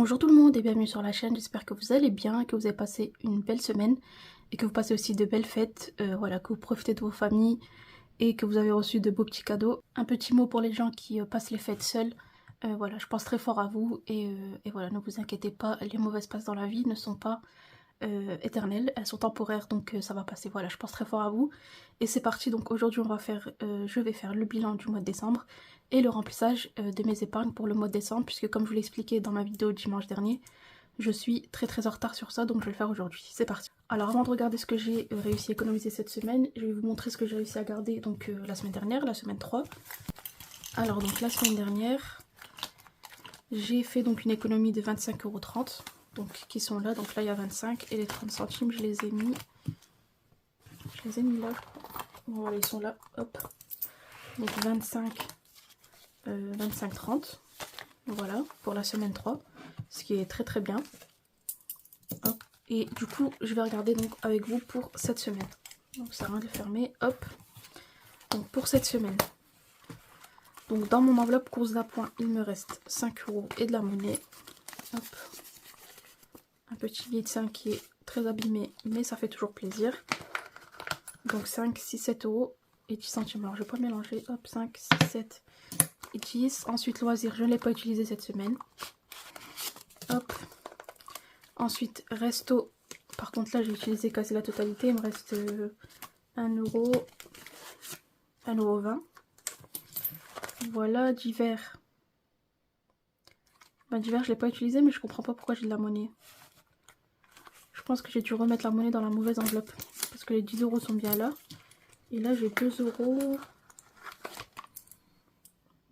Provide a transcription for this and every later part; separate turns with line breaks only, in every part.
Bonjour tout le monde et bienvenue sur la chaîne, j'espère que vous allez bien, que vous avez passé une belle semaine et que vous passez aussi de belles fêtes, voilà, que vous profitez de vos familles et que vous avez reçu de beaux petits cadeaux. Un petit mot pour les gens qui passent les fêtes seuls, voilà, je pense très fort à vous et voilà, ne vous inquiétez pas, les mauvaises passes dans la vie ne sont pas éternelles, elles sont temporaires donc ça va passer, voilà, je pense très fort à vous. Et c'est parti, donc aujourd'hui je vais faire le bilan du mois de décembre et le remplissage de mes épargnes pour le mois de décembre, puisque comme je vous l'ai expliqué dans ma vidéo dimanche dernier, je suis très en retard sur ça, donc je vais le faire aujourd'hui. C'est parti. Alors avant de regarder ce que j'ai réussi à économiser cette semaine, je vais vous montrer ce que j'ai réussi à garder donc la semaine dernière, la semaine 3. Alors donc la semaine dernière, j'ai fait donc une économie de 25,30 €, donc qui sont là, donc là il y a 25 et les 30 centimes je les ai mis là je crois. Bon, voilà, ils sont là, hop, donc 25,30, voilà, pour la semaine 3, ce qui est très bien. Hop. Et du coup, je vais regarder donc avec vous pour cette semaine. Donc ça sert à rien de fermer, hop. Donc pour cette semaine, donc dans mon enveloppe course d'appoint, il me reste 5 € et de la monnaie. Hop. Un petit billet de 5 qui est très abîmé, mais ça fait toujours plaisir. Donc 5, 6, 7 € et 10 centimes. Alors je vais pas mélanger, hop, 5, 6, 7 et 10. Ensuite loisir, je ne l'ai pas utilisé cette semaine. Hop. Ensuite resto, par contre là j'ai utilisé quasi la totalité, il me reste 1 €, 1,20 €. Voilà, divers. Bah, divers je l'ai pas utilisé, mais je comprends pas pourquoi j'ai de la monnaie. Je pense que j'ai dû remettre la monnaie dans la mauvaise enveloppe, parce que les 10 € sont bien là. Et là j'ai 2,30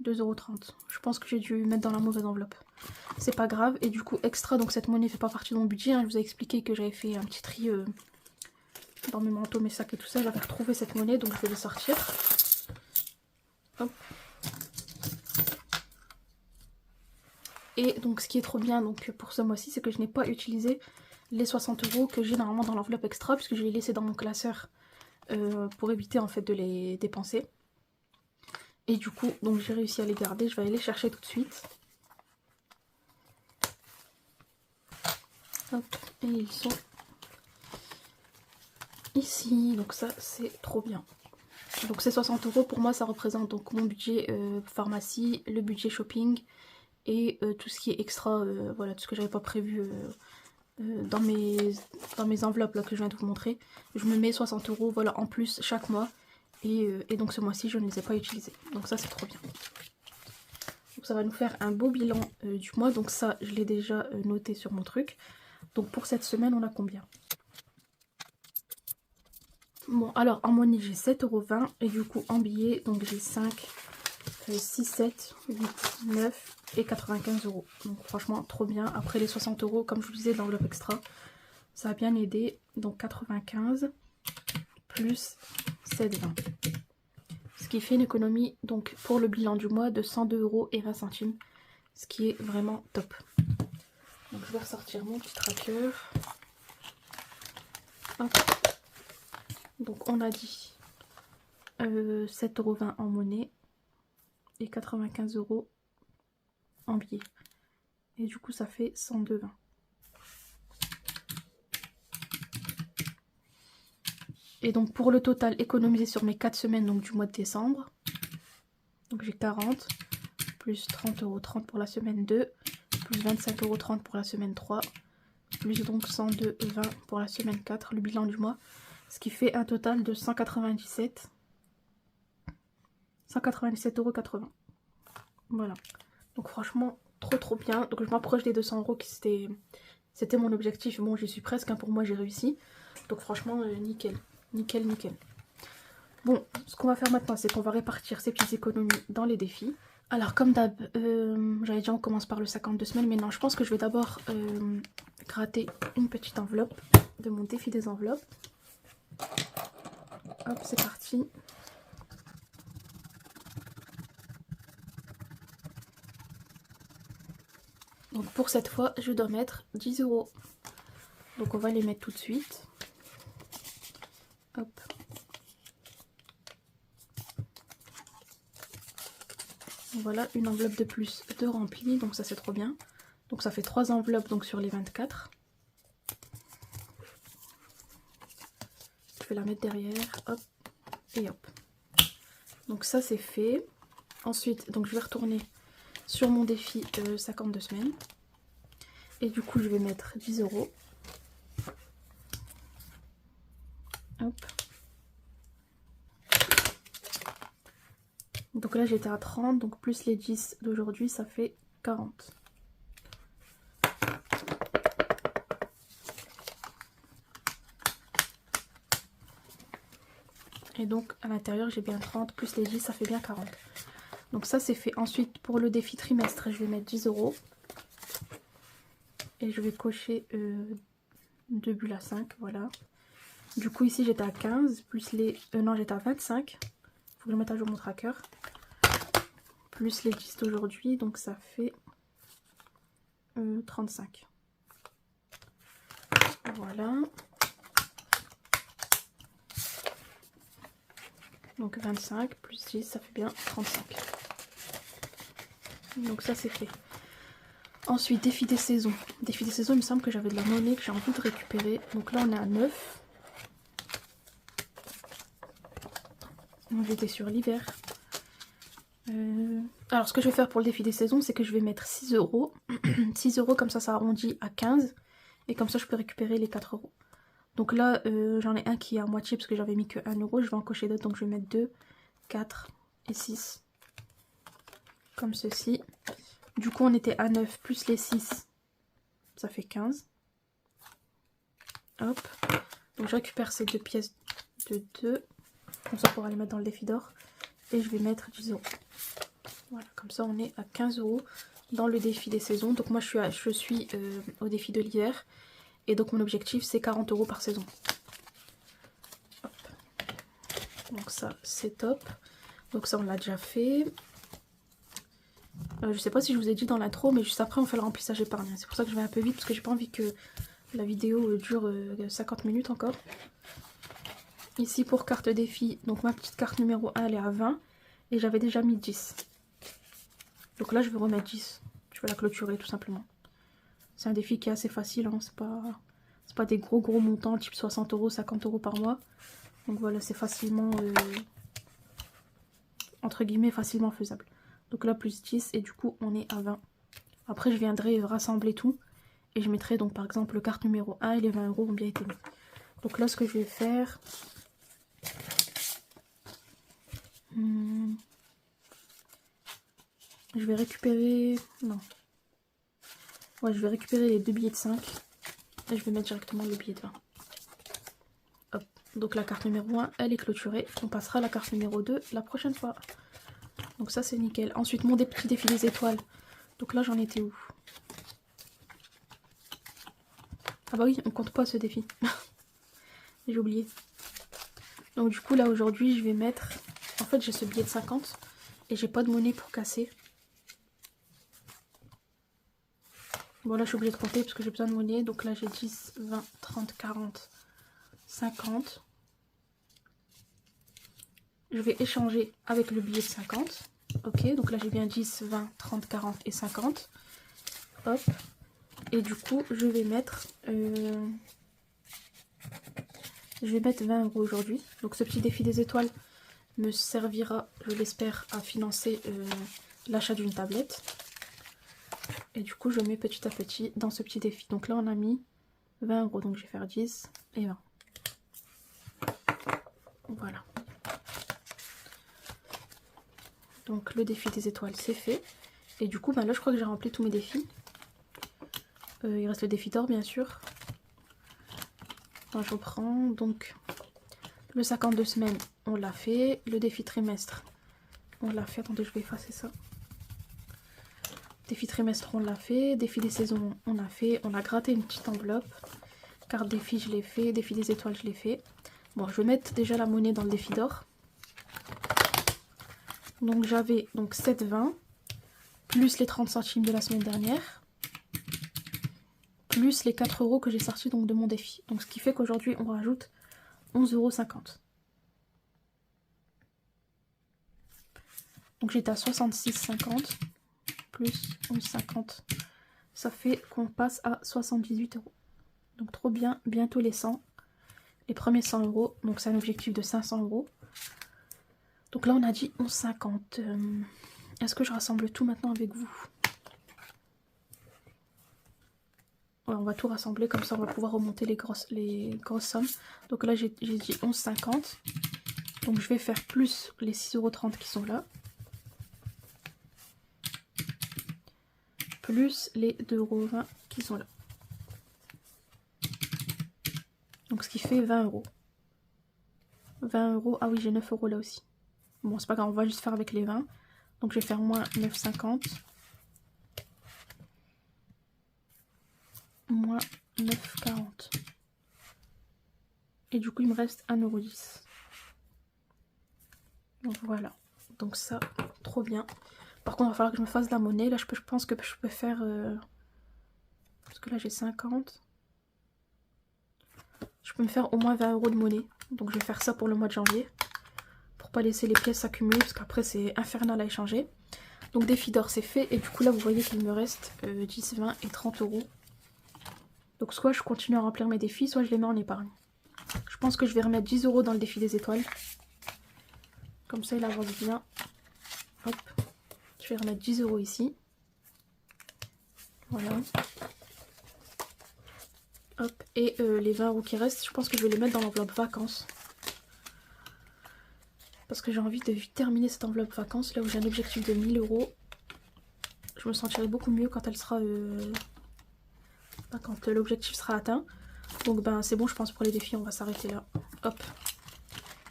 €. Je pense que j'ai dû mettre dans la mauvaise enveloppe. C'est pas grave. Et du coup extra, donc cette monnaie fait pas partie de mon budget, hein. Je vous ai expliqué que j'avais fait un petit tri dans mes manteaux, mes sacs et tout ça. J'avais retrouvé cette monnaie, donc je vais les sortir. Hop. Et donc ce qui est trop bien donc pour ce mois-ci, c'est que je n'ai pas utilisé les 60 € que j'ai normalement dans l'enveloppe extra, puisque je les ai laissés dans mon classeur pour éviter en fait de les dépenser. Et du coup, donc j'ai réussi à les garder, je vais aller les chercher tout de suite. Hop, et ils sont ici, donc ça c'est trop bien. Donc ces 60 € pour moi ça représente donc mon budget pharmacie, le budget shopping et tout ce qui est extra, voilà, tout ce que j'avais pas prévu dans mes enveloppes là que je viens de vous montrer. Je me mets 60 € voilà, en plus chaque mois et donc ce mois-ci je ne les ai pas utilisés, donc ça c'est trop bien. Donc ça va nous faire un beau bilan du mois, donc ça je l'ai déjà noté sur mon truc. Donc pour cette semaine on a combien? Bon alors en monnaie j'ai 7,20 € et du coup en billets donc j'ai 5, 6, 7, 8, 9 et 95 €. Donc franchement trop bien. Après les 60 € comme je vous disais dans l'enveloppe extra, ça a bien aidé. Donc 95 plus 7,20. Ce qui fait une économie donc pour le bilan du mois de 102,20 €. Ce qui est vraiment top. Donc je vais ressortir mon petit tracker. Hop. Donc on a dit 7,20 € en monnaie et 95 € en billets. Et du coup ça fait 102,20 €. Et donc pour le total économisé sur mes 4 semaines donc du mois de décembre, donc j'ai 40 plus 30,30 € pour la semaine 2, plus 25,30 € pour la semaine 3, plus donc 102,20 € pour la semaine 4, le bilan du mois, ce qui fait un total de 197,80 €. Voilà, donc franchement trop bien. Donc je m'approche des 200 € qui c'était mon objectif. Bon, j'y suis presque, hein, pour moi j'ai réussi. Donc franchement nickel. Bon, ce qu'on va faire maintenant, c'est qu'on va répartir ces petites économies dans les défis. Alors comme d'hab, j'avais dit on commence par le 52 semaines, mais non, je pense que je vais d'abord gratter une petite enveloppe de mon défi des enveloppes. Hop, c'est parti. Donc pour cette fois, je dois mettre 10 €. Donc on va les mettre tout de suite. Hop. Voilà, une enveloppe de plus de remplie, donc ça c'est trop bien. Donc ça fait 3 enveloppes donc sur les 24. Je vais la mettre derrière, hop, et hop. Donc ça c'est fait. Ensuite, donc je vais retourner sur mon défi 52 semaines. Et du coup je vais mettre 10 €. Hop. Donc là j'étais à 30, donc plus les 10 d'aujourd'hui, ça fait 40. Et donc à l'intérieur j'ai bien 30, plus les 10, ça fait bien 40. Donc ça c'est fait. Ensuite pour le défi trimestre, je vais mettre 10 €. Et je vais cocher 2 bulles à 5, voilà. Du coup ici j'étais à 15, plus les... non j'étais à 25. Faut que je mette à jour mon tracker. Plus les 10 d'aujourd'hui, donc ça fait 35. Voilà. Donc 25 plus 10, ça fait bien 35. Donc ça c'est fait. Ensuite, défi des saisons. Défi des saisons, il me semble que j'avais de la monnaie que j'ai envie de récupérer. Donc là on est à 9. Donc j'étais sur l'hiver. Alors ce que je vais faire pour le défi des saisons, c'est que je vais mettre 6 €. 6 € comme ça arrondit à 15. Et comme ça je peux récupérer les 4 €. Donc là j'en ai un qui est à moitié parce que j'avais mis que 1 €. Je vais en cocher d'autres, donc je vais mettre 2, 4 et 6. Comme ceci. Du coup on était à 9 plus les 6. Ça fait 15. Hop. Donc je récupère ces deux pièces de 2. Comme ça pour les mettre dans le défi d'or. Et je vais mettre 10 €. Voilà, comme ça on est à 15 € dans le défi des saisons. Donc moi je suis au défi de l'hiver. Et donc mon objectif c'est 40 € par saison. Hop. Donc ça c'est top. Donc ça on l'a déjà fait. Je sais pas si je vous ai dit dans l'intro, mais juste après on fait le remplissage épargne. C'est pour ça que je vais un peu vite parce que j'ai pas envie que la vidéo dure 50 minutes encore. Ici pour carte défi, donc ma petite carte numéro 1 elle est à 20 et j'avais déjà mis 10. Donc là je vais remettre 10. Je vais la clôturer tout simplement. C'est un défi qui est assez facile, hein. C'est pas des gros montants type 60 €, 50 € par mois. Donc voilà, c'est facilement, entre guillemets, facilement faisable. Donc là plus 10 et du coup on est à 20. Après je viendrai rassembler tout et je mettrai donc par exemple carte numéro 1 et les 20 € ont bien été mis. Donc là ce que je vais faire... je vais récupérer... non. Ouais, je vais récupérer les deux billets de 5 et je vais mettre directement le billet de 20. Hop. Donc la carte numéro 1 elle est clôturée. On passera à la carte numéro 2 la prochaine fois. Donc ça c'est nickel. Ensuite mon petit défi des étoiles. Donc là j'en étais où? Ah bah oui, on compte pas ce défi. J'ai oublié. Donc du coup là aujourd'hui je vais mettre... En fait j'ai ce billet de 50 et j'ai pas de monnaie pour casser. Bon là je suis obligée de compter parce que j'ai besoin de monnaie. Donc là j'ai 10, 20, 30, 40, 50. Je vais échanger avec le billet de 50. Ok, donc là j'ai bien 10, 20, 30, 40 et 50. Hop. Et du coup je vais mettre... je vais mettre 20 € aujourd'hui. Donc ce petit défi des étoiles me servira, je l'espère, à financer l'achat d'une tablette. Et du coup je mets petit à petit dans ce petit défi. Donc là on a mis 20 €. Donc je vais faire 10 et 20. Voilà. Donc le défi des étoiles c'est fait. Et du coup bah là je crois que j'ai rempli tous mes défis. Il reste le défi d'or bien sûr. Enfin, je reprends. Donc le 52 semaines on l'a fait. Le défi trimestre on l'a fait. Attendez je vais effacer ça. Défi trimestre on l'a fait. Défi des saisons on a fait. On a gratté une petite enveloppe. Carte défi je l'ai fait. Défi des étoiles je l'ai fait. Bon je vais mettre déjà la monnaie dans le défi d'or. Donc j'avais donc 7,20 plus les 30 centimes de la semaine dernière. Plus les 4 € que j'ai sortis donc de mon défi. Donc ce qui fait qu'aujourd'hui on rajoute 11,50 €. Donc j'étais à 66,50 plus 11,50. ça fait qu'on passe à 78 €. Donc trop bien, bientôt les 100. Les premiers 100 €, donc c'est un objectif de 500 €. Donc là on a dit 11,50 €. Est-ce que je rassemble tout maintenant avec vous? Ouais, on va tout rassembler, comme ça on va pouvoir remonter les grosses sommes. Donc là j'ai dit 11,50 €. Donc je vais faire plus les 6,30 € qui sont là. Plus les 2,20 € qui sont là. Donc ce qui fait 20 €. 20 €, ah oui j'ai 9 € là aussi. Bon c'est pas grave, on va juste faire avec les 20. Donc je vais faire moins 9,50 €. Moins 9,40 €. Et du coup il me reste 1,10 €. Donc voilà. Donc ça, trop bien. Par contre il va falloir que je me fasse de la monnaie. Là je pense que je peux faire... parce que là j'ai 50. Je peux me faire au moins 20 € de monnaie. Donc je vais faire ça pour le mois de janvier. Pour pas laisser les pièces s'accumuler, parce qu'après c'est infernal à échanger. Donc défi d'or c'est fait. Et du coup là vous voyez qu'il me reste 10, 20 et 30 €. Donc soit je continue à remplir mes défis, soit je les mets en épargne. Je pense que je vais remettre 10 € dans le défi des étoiles. Comme ça il avance bien. Hop. Je vais remettre 10 € ici. Voilà. Hop. Et les 20 € qui restent, je pense que je vais les mettre dans l'enveloppe vacances. Parce que j'ai envie de vite terminer cette enveloppe vacances, là où j'ai un objectif de 1000 €. Je me sentirai beaucoup mieux quand elle sera... quand l'objectif sera atteint. Donc ben c'est bon je pense pour les défis, on va s'arrêter là. Hop.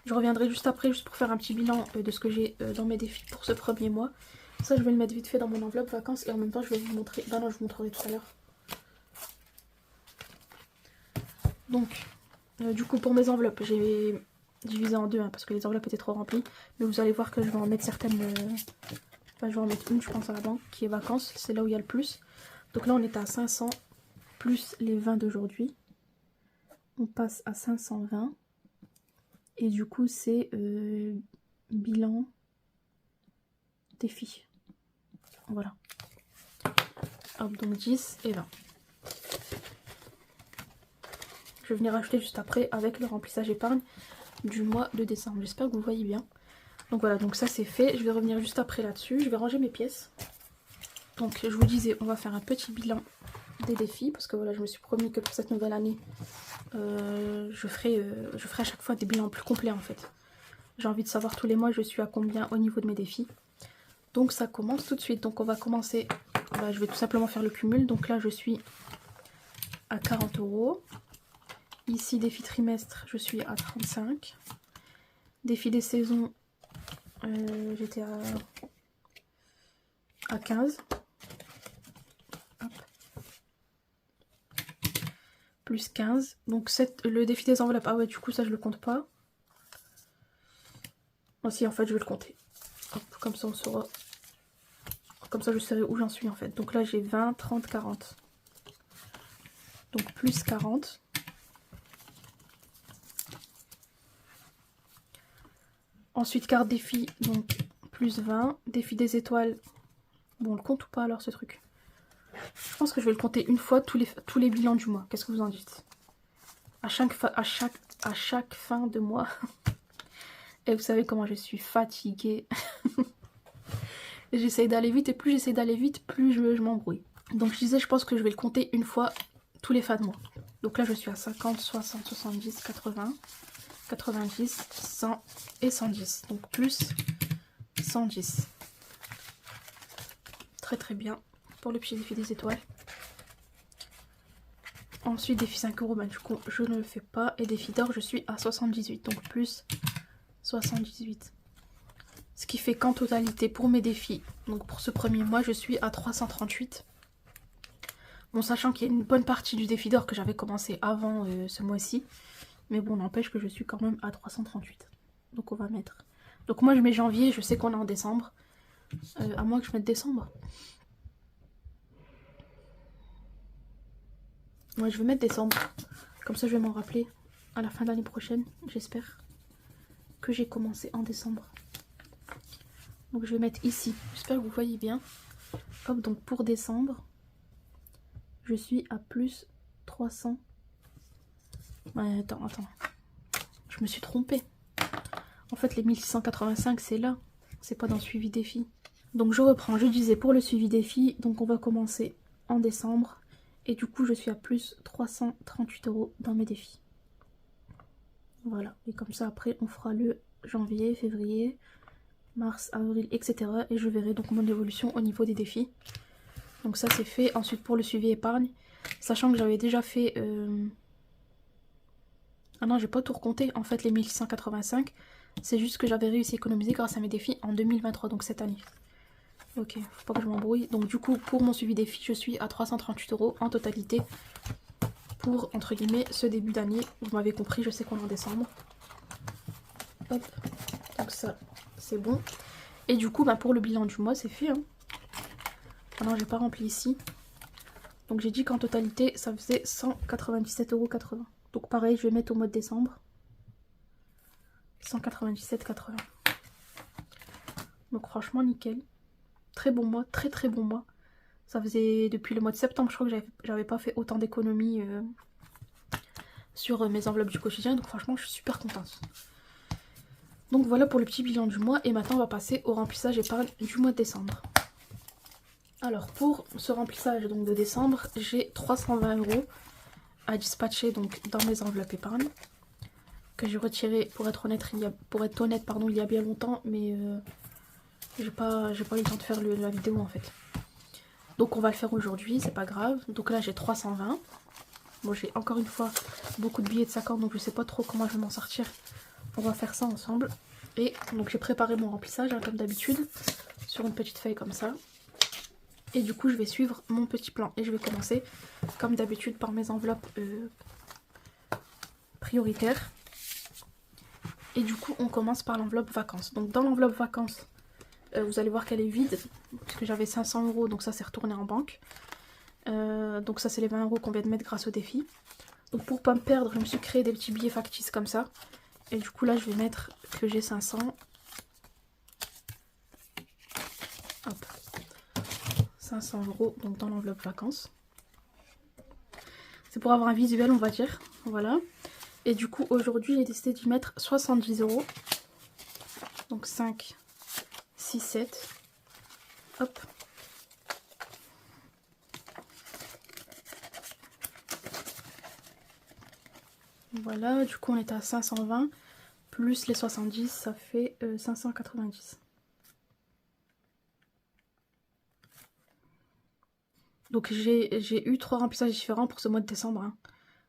Je reviendrai juste après, juste pour faire un petit bilan de ce que j'ai dans mes défis pour ce premier mois. Ça je vais le mettre vite fait dans mon enveloppe vacances et en même temps je vais vous montrer... Ben non je vous montrerai tout à l'heure. Donc du coup pour mes enveloppes, j'ai divisé en deux hein, parce que les enveloppes étaient trop remplies. Mais vous allez voir que je vais en mettre certaines... Enfin je vais en mettre une je pense à la banque qui est vacances, c'est là où il y a le plus. Donc là on est à 500 plus les 20 d'aujourd'hui. On passe à 520. Et du coup, c'est bilan défi. Voilà. Hop, donc 10 et 20. Je vais venir rajouter juste après avec le remplissage épargne du mois de décembre. J'espère que vous voyez bien. Donc voilà, donc ça c'est fait. Je vais revenir juste après là-dessus. Je vais ranger mes pièces. Donc je vous disais, on va faire un petit bilan des défis. Parce que voilà, je me suis promis que pour cette nouvelle année, je ferai à chaque fois des bilans plus complets en fait. J'ai envie de savoir tous les mois je suis à combien au niveau de mes défis. Donc ça commence tout de suite. Donc on va commencer, je vais tout simplement faire le cumul. Donc là je suis à 40 €. Ici défi trimestre je suis à 35. Défi des saisons j'étais à 15. Hop. Plus 15. Donc le défi des enveloppes, ah ouais du coup ça je le compte pas. Oh, si en fait je vais le compter. Hop, comme ça on saura. Comme ça je saurai où j'en suis en fait. Donc là j'ai 20, 30, 40. Donc plus 40. Ensuite carte défi, donc plus 20. Défi des étoiles. Bon on le compte ou pas alors ce truc? Je pense que je vais le compter une fois tous les bilans du mois. Qu'est-ce que vous en dites? À chaque fin de mois. Et vous savez comment je suis fatiguée. J'essaye d'aller vite et plus j'essaie d'aller vite, plus je m'embrouille. Donc je disais, je pense que je vais le compter une fois tous les fins de mois. Donc là je suis à 50, 60, 70, 80, 90, 100 et 110. Donc plus 110. Très très bien pour le petit défi des étoiles. Ensuite défi 5 €, ben, du coup je ne le fais pas. Et défi d'or je suis à 78. Donc plus 78. Ce qui fait qu'en totalité pour mes défis, donc pour ce premier mois, je suis à 338. Bon, sachant qu'il y a une bonne partie du défi d'or que j'avais commencé avant ce mois-ci. Mais bon, n'empêche que je suis quand même à 338. Donc on va mettre... Donc moi je mets janvier, je sais qu'on est en décembre. À moins que je mette décembre. Ouais, je vais mettre décembre. Comme ça je vais m'en rappeler à la fin de l'année prochaine, j'espère. Que j'ai commencé en décembre. Donc je vais mettre ici. J'espère que vous voyez bien. Hop, donc pour décembre, je suis à plus 300. Ouais, attends. Je me suis trompée. En fait, les 1685, c'est là. C'est pas dans le suivi défi. Donc je reprends, je disais pour le suivi défi, donc on va commencer en décembre. Et du coup, je suis à plus 338 € dans mes défis. Voilà, et comme ça, après, on fera le janvier, février, mars, avril, etc. Et je verrai donc mon évolution au niveau des défis. Donc ça, c'est fait. Ensuite, pour le suivi épargne, sachant que j'avais déjà fait... Ah non, j'ai pas tout recompté. En fait, les 1685, c'est juste que j'avais réussi à économiser grâce à mes défis en 2023, donc cette année. Ok, faut pas que je m'embrouille. Donc du coup, pour mon suivi défi, je suis à 338 € en totalité pour, entre guillemets, ce début d'année. Vous m'avez compris, je sais qu'on est en décembre. Hop, donc ça, c'est bon. Et du coup, bah, pour le bilan du mois, c'est fait. Hein. Ah non, j'ai pas rempli ici. Donc j'ai dit qu'en totalité, ça faisait 197,80 €. Donc pareil, je vais mettre au mois de décembre. 197,80 €. Donc franchement, nickel. Très bon mois, très bon mois. Ça faisait depuis le mois de septembre, je crois que j'avais pas fait autant d'économies sur mes enveloppes du quotidien. Donc franchement, je suis super contente. Donc voilà pour le petit bilan du mois. Et maintenant, on va passer au remplissage épargne du mois de décembre. Alors pour ce remplissage donc, de décembre, j'ai 320 € à dispatcher donc, dans mes enveloppes épargne. Que j'ai retiré, pour être honnête, il y a bien longtemps. Mais j'ai pas eu le temps de faire la vidéo en fait. Donc on va le faire aujourd'hui, c'est pas grave. Donc là j'ai 320. Bon, j'ai encore une fois beaucoup de billets de 50, donc je sais pas trop comment je vais m'en sortir. On va faire ça ensemble. Et donc j'ai préparé mon remplissage hein, comme d'habitude sur une petite feuille comme ça. Et du coup je vais suivre mon petit plan. Et je vais commencer comme d'habitude par mes enveloppes prioritaires. Et du coup on commence par l'enveloppe vacances. Donc dans l'enveloppe vacances, vous allez voir qu'elle est vide. Parce que j'avais 500 €, donc ça c'est retourné en banque. Donc ça c'est les 20 € qu'on vient de mettre grâce au défi. Donc pour pas me perdre, je me suis créé des petits billets factices comme ça. Et du coup là je vais mettre que j'ai 500. Hop. 500 € donc dans l'enveloppe vacances. C'est pour avoir un visuel on va dire. Voilà. Et du coup aujourd'hui j'ai décidé d'y mettre 70 €. Donc 5, 6, 7. Hop. Voilà, du coup on est à 520 plus les 70, ça fait 590. Donc j'ai eu 3 remplissages différents pour ce mois de décembre. Hein.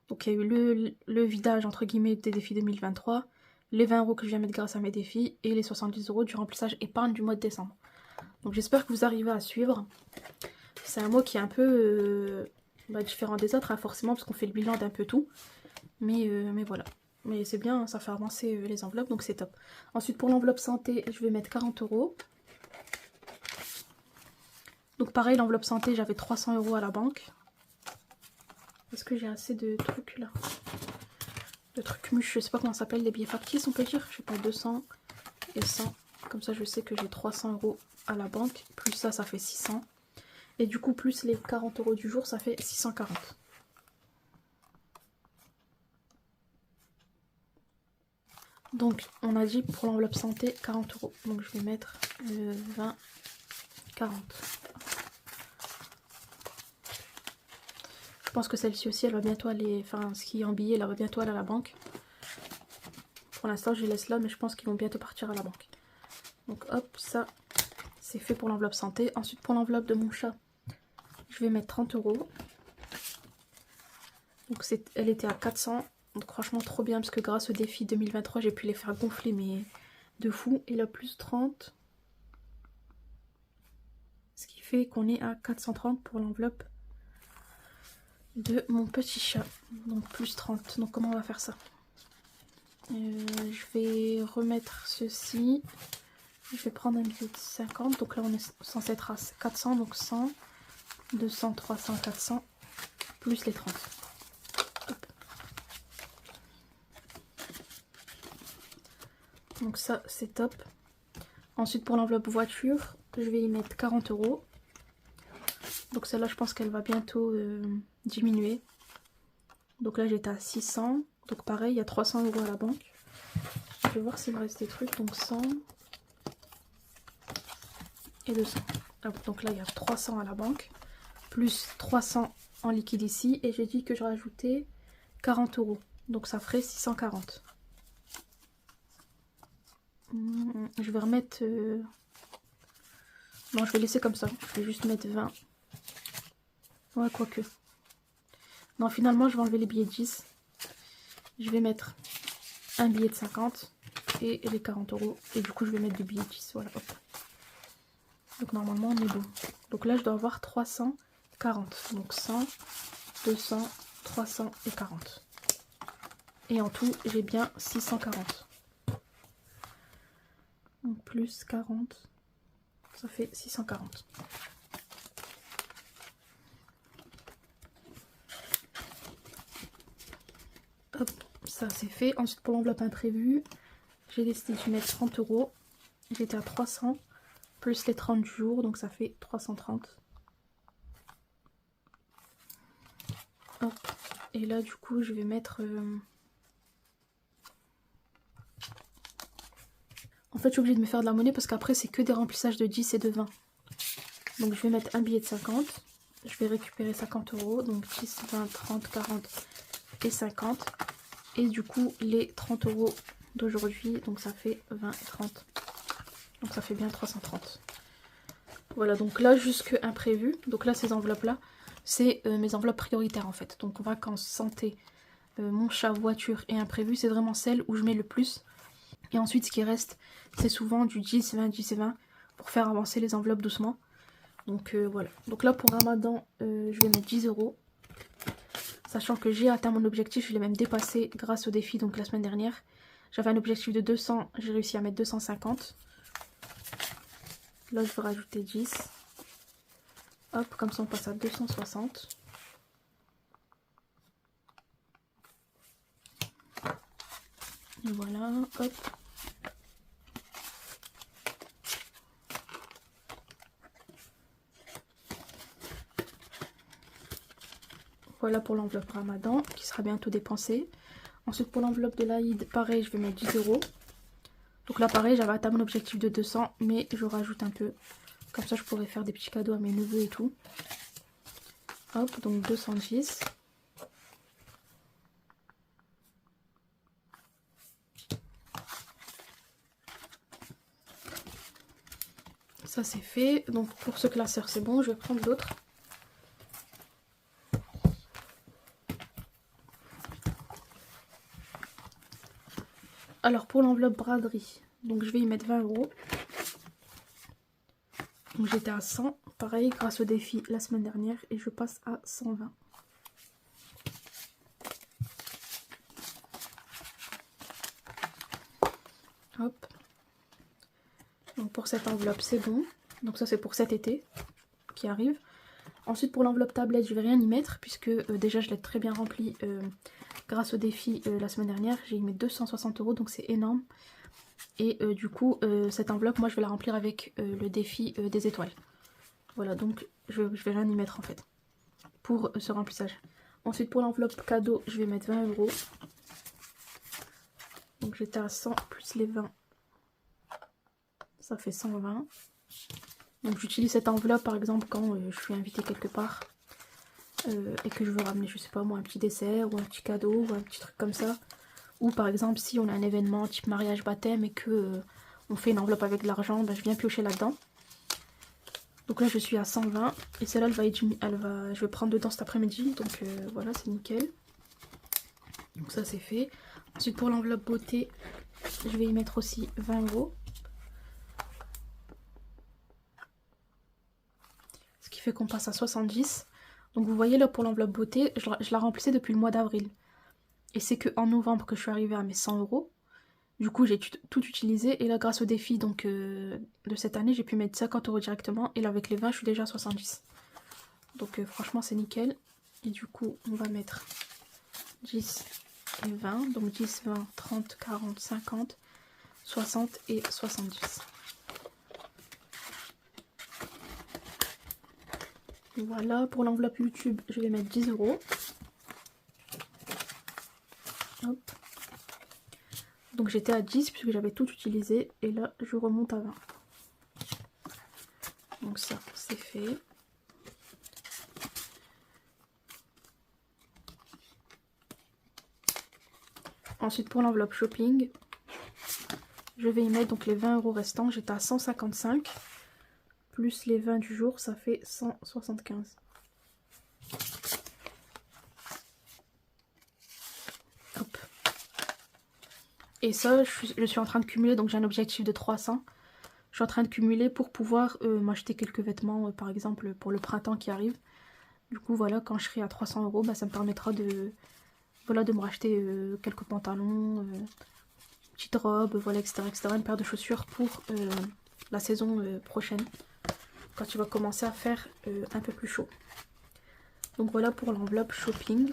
Donc il y a eu le vidage entre guillemets des défis 2023, les 20 € que je viens mettre grâce à mes défis et les 70 € du remplissage épargne du mois de décembre. Donc j'espère que vous arrivez à suivre. C'est un mois qui est un peu différent des autres, hein, forcément, parce qu'on fait le bilan d'un peu tout. Mais voilà. Mais c'est bien, ça fait avancer les enveloppes, donc c'est top. Ensuite, pour l'enveloppe santé, je vais mettre 40 €. Donc pareil, l'enveloppe santé, j'avais 300 € à la banque. Est-ce que j'ai assez de trucs là? De trucs mûches, je sais pas comment ça s'appelle, les billets factices, on peut dire. Je sais pas, 200 et 100. Comme ça, je sais que j'ai 300 € à la banque. Plus ça, ça fait 600. Et du coup, plus les 40 € du jour, ça fait 640. Donc, on a dit pour l'enveloppe santé, 40 €. Donc, je vais mettre 20, 40. Je pense que celle-ci aussi, elle va bientôt aller... Enfin, ce qui est en billet, elle va bientôt aller à la banque. Pour l'instant, je les laisse là, mais je pense qu'ils vont bientôt partir à la banque. Donc, hop, ça, c'est fait pour l'enveloppe santé. Ensuite, pour l'enveloppe de mon chat, je vais mettre 30 €. Donc, elle était à 400. Donc, franchement, trop bien, parce que grâce au défi 2023, j'ai pu les faire gonfler, mais de fou. Et là, plus 30. Ce qui fait qu'on est à 430 pour l'enveloppe de mon petit chat. Donc, plus 30. Donc, comment on va faire ça? Je vais remettre ceci. Je vais prendre un billet de 50. Donc là, on est censé être à 400. Donc, 100, 200, 300, 400. Plus les 30. Hop. Donc ça, c'est top. Ensuite, pour l'enveloppe voiture, je vais y mettre 40 €. Donc celle-là, je pense qu'elle va bientôt diminuer. Donc là, j'étais à 600. Donc pareil, il y a 300 € à la banque. Je vais voir s'il me reste des trucs. Donc 100 et 200. Donc là, il y a 300 à la banque. Plus 300 en liquide ici. Et j'ai dit que je rajoutais 40 €. Donc ça ferait 640. Je vais remettre... Non, je vais laisser comme ça. Je vais juste mettre 20. Ouais, quoique. Non, finalement, je vais enlever les billets de 10. Je vais mettre un billet de 50 et les 40 €. Et du coup, je vais mettre des billets de 10. Voilà, hop. Donc normalement, on est bon. Donc là, je dois avoir 340. Donc 100, 200, 300 et 40. Et en tout, j'ai bien 640. Donc plus 40, ça fait 640. Hop, ça c'est fait. Ensuite pour l'enveloppe imprévue, j'ai décidé de mettre 30 €. J'étais à 300, plus les 30 jours, donc ça fait 330. Hop, et là du coup je vais mettre... En fait je suis obligée de me faire de la monnaie parce qu'après c'est que des remplissages de 10 et de 20. Donc je vais mettre un billet de 50. Je vais récupérer 50 €. Donc 10, 20, 30, 40 et 50. Et du coup les 30 € d'aujourd'hui. Donc ça fait 20 et 30. Donc ça fait bien 330. Voilà, donc là jusque imprévu. Donc là ces enveloppes là, c'est mes enveloppes prioritaires en fait. Donc vacances, santé, mon chat, voiture et imprévu, c'est vraiment celle où je mets le plus. Et ensuite ce qui reste, c'est souvent du 10, 20, 10 et 20 pour faire avancer les enveloppes doucement. Donc voilà. Donc là pour Ramadan, je vais mettre 10 €. Sachant que j'ai atteint mon objectif, je l'ai même dépassé grâce au défi donc la semaine dernière. J'avais un objectif de 200, j'ai réussi à mettre 250. Là je vais rajouter 10. Hop, comme ça on passe à 260. Et voilà, hop. Voilà pour l'enveloppe Ramadan qui sera bientôt dépensée. Ensuite pour l'enveloppe de l'Aïd, pareil, je vais mettre 10 €. Donc là pareil, j'avais atteint mon objectif de 200, mais je rajoute un peu. Comme ça je pourrais faire des petits cadeaux à mes neveux et tout. Hop, donc 210. Ça c'est fait. Donc pour ce classeur c'est bon, je vais prendre l'autre. Alors pour l'enveloppe braderie, donc je vais y mettre 20 €. Donc j'étais à 100, pareil grâce au défi la semaine dernière et je passe à 120. Hop. Donc pour cette enveloppe c'est bon. Donc ça c'est pour cet été qui arrive. Ensuite pour l'enveloppe tablette je vais rien y mettre puisque déjà je l'ai très bien remplie grâce au défi la semaine dernière. J'ai mis 260 € donc c'est énorme. Et du coup cette enveloppe moi je vais la remplir avec le défi des étoiles. Voilà donc je vais rien y mettre en fait pour ce remplissage. Ensuite pour l'enveloppe cadeau je vais mettre 20 €. Donc j'étais à 100 plus les 20. Ça fait 120. Donc j'utilise cette enveloppe par exemple quand je suis invitée quelque part et que je veux ramener, je sais pas moi, un petit dessert ou un petit cadeau ou un petit truc comme ça. Ou par exemple si on a un événement type mariage, baptême et que on fait une enveloppe avec de l'argent, ben, je viens piocher là-dedans. Donc là je suis à 120 et celle-là je vais prendre dedans cet après-midi. Donc voilà, c'est nickel. Donc ça c'est fait. Ensuite pour l'enveloppe beauté, je vais y mettre aussi 20 €. Ce qui fait qu'on passe à 70. Donc vous voyez là pour l'enveloppe beauté, je la remplissais depuis le mois d'avril. Et c'est qu'en novembre que je suis arrivée à mes 100 €. Du coup j'ai tout utilisé et là grâce au défi donc, de cette année j'ai pu mettre 50 € directement. Et là avec les 20 je suis déjà à 70. Donc franchement c'est nickel. Et du coup on va mettre 10 et 20. Donc 10, 20, 30, 40, 50, 60 et 70. Voilà, pour l'enveloppe YouTube, je vais mettre 10 €. Hop. Donc j'étais à 10 puisque j'avais tout utilisé. Et là, je remonte à 20. Donc ça, c'est fait. Ensuite, pour l'enveloppe shopping, je vais y mettre donc les 20 € restants. J'étais à 155. Plus les 20 du jour, ça fait 175. Hop. Et ça, je suis en train de cumuler, donc j'ai un objectif de 300. Je suis en train de cumuler pour pouvoir m'acheter quelques vêtements, par exemple pour le printemps qui arrive. Du coup, voilà, quand je serai à 300 €, bah, ça me permettra de, voilà, de me racheter quelques pantalons, petite robe, voilà, etc., etc. Une paire de chaussures pour la saison prochaine, quand il va commencer à faire un peu plus chaud. Donc voilà pour l'enveloppe shopping.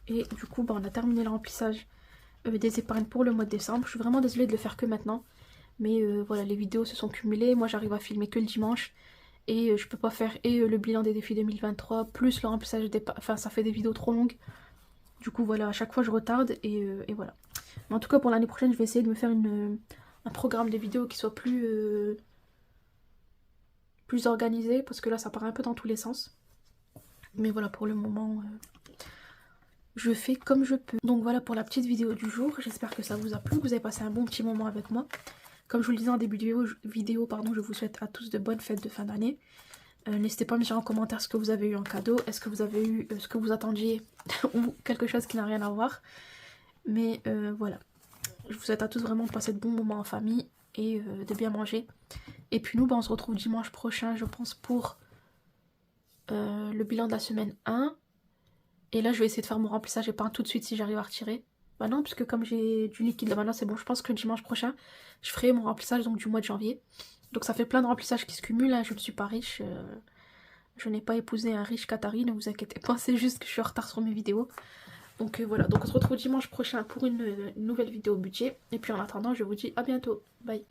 Et du coup, bah, on a terminé le remplissage des épargnes pour le mois de décembre. Je suis vraiment désolée de le faire que maintenant. Mais voilà, les vidéos se sont cumulées. Moi, j'arrive à filmer que le dimanche. Et je peux pas faire le bilan des défis 2023, plus le remplissage des... Enfin, ça fait des vidéos trop longues. Du coup, voilà, à chaque fois, je retarde. Et voilà. Mais en tout cas, pour l'année prochaine, je vais essayer de me faire un programme de vidéos qui soit plus organisé. Parce que là, ça part un peu dans tous les sens. Mais voilà, pour le moment... je fais comme je peux. Donc voilà pour la petite vidéo du jour. J'espère que ça vous a plu, que vous avez passé un bon petit moment avec moi. Comme je vous le disais en début de vidéo, je vous souhaite à tous de bonnes fêtes de fin d'année. N'hésitez pas à me dire en commentaire ce que vous avez eu en cadeau. Est-ce que vous avez eu ce que vous attendiez ou quelque chose qui n'a rien à voir. Mais voilà. Je vous souhaite à tous vraiment de passer de bons moments en famille et de bien manger. Et puis nous, on se retrouve dimanche prochain, je pense, pour le bilan de la semaine 1. Et là, je vais essayer de faire mon remplissage épargne tout de suite si j'arrive à retirer. Bah non, puisque comme j'ai du liquide là maintenant, c'est bon. Je pense que dimanche prochain, je ferai mon remplissage donc du mois de janvier. Donc ça fait plein de remplissages qui se cumulent. Hein. Je ne suis pas riche. Je n'ai pas épousé un riche Qatari, ne vous inquiétez pas. C'est juste que je suis en retard sur mes vidéos. Donc voilà, donc on se retrouve dimanche prochain pour une nouvelle vidéo budget. Et puis en attendant, je vous dis à bientôt. Bye.